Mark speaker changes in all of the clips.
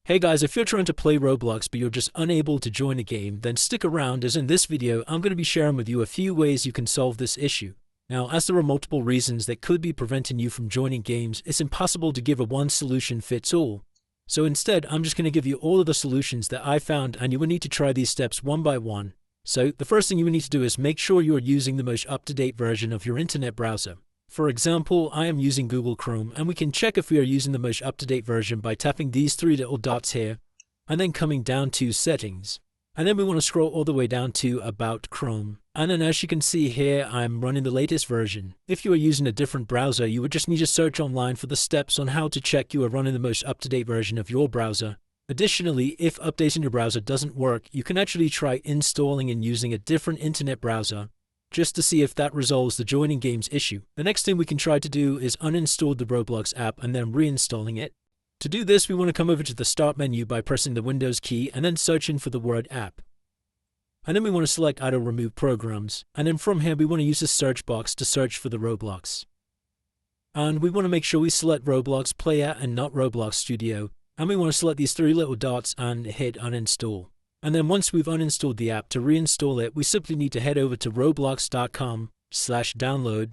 Speaker 1: Hey guys, if you're trying to play Roblox but you're just unable to join a game, then stick around as in this video I'm going to be sharing with you a few ways you can solve this issue. Now, as there are multiple reasons that could be preventing you from joining games, it's impossible to give a one solution fits all. So instead, I'm just going to give you all of the solutions that I found, and you will need to try these steps one by one. So the first thing you will need to do is make sure you are using the most up-to-date version of your internet browser. For example, I am using Google Chrome, and we can check if we are using the most up-to-date version by tapping these three little dots here, and then coming down to Settings. And then we want to scroll all the way down to About Chrome. And then as you can see here, I'm running the latest version. If you are using a different browser, you would just need to search online for the steps on how to check you are running the most up-to-date version of your browser. Additionally, if updating your browser doesn't work, you can actually try installing and using a different internet browser, just to see if that resolves the joining games issue. The next thing we can try to do is uninstall the Roblox app and then reinstalling it. To do this, we want to come over to the Start menu by pressing the Windows key and then searching for the word app. And then we want to select Auto Remove Programs, and then from here we want to use the search box to search for the Roblox. And we want to make sure we select Roblox Player and not Roblox Studio, and we want to select these three little dots and hit Uninstall. And then once we've uninstalled the app, to reinstall it, we simply need to head over to roblox.com/download,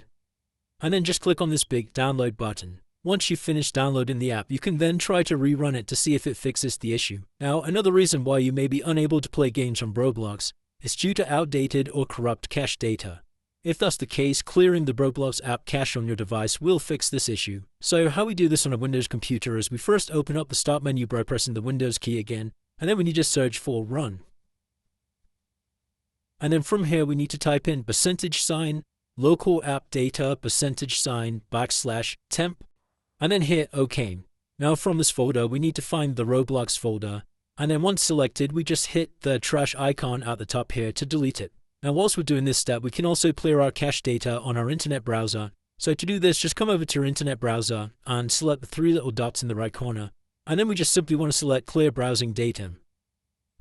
Speaker 1: and then just click on this big download button. Once you've finished downloading the app, you can then try to rerun it to see if it fixes the issue. Now, another reason why you may be unable to play games on Roblox is due to outdated or corrupt cache data. If that's the case, clearing the Roblox app cache on your device will fix this issue. So how we do this on a Windows computer is we first open up the Start menu by pressing the Windows key again, and then we need to search for Run. And then from here we need to type in %, local app data, %, /temp, and then hit OK. Now from this folder we need to find the Roblox folder, and then once selected we just hit the trash icon at the top here to delete it. Now whilst we're doing this step, we can also clear our cache data on our internet browser. So to do this, just come over to your internet browser and select the three little dots in the right corner. And then we just simply want to select Clear Browsing Data.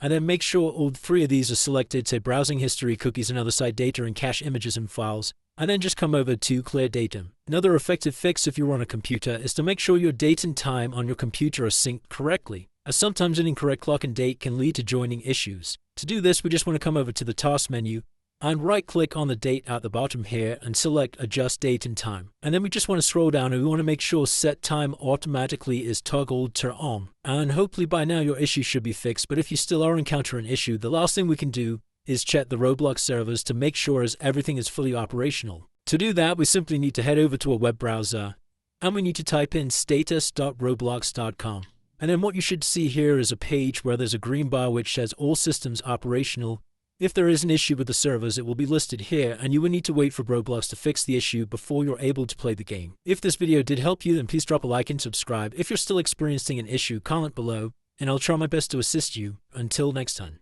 Speaker 1: And then make sure all three of these are selected, so browsing history, cookies, and other site data, and cache images and files. And then just come over to Clear Data. Another effective fix if you're on a computer is to make sure your date and time on your computer are synced correctly, as sometimes an incorrect clock and date can lead to joining issues. To do this, we just want to come over to the Task menu and right-click on the date at the bottom here and select Adjust Date and Time. And then we just want to scroll down and we want to make sure Set Time Automatically is toggled to On. And hopefully by now your issue should be fixed, but if you still are encountering an issue, the last thing we can do is check the Roblox servers to make sure everything is fully operational. To do that, we simply need to head over to a web browser and we need to type in status.roblox.com. And then what you should see here is a page where there's a green bar which says all systems operational. If there is an issue with the servers, it will be listed here, and you will need to wait for Roblox to fix the issue before you're able to play the game. If this video did help you, then please drop a like and subscribe. If you're still experiencing an issue, comment below, and I'll try my best to assist you. Until next time.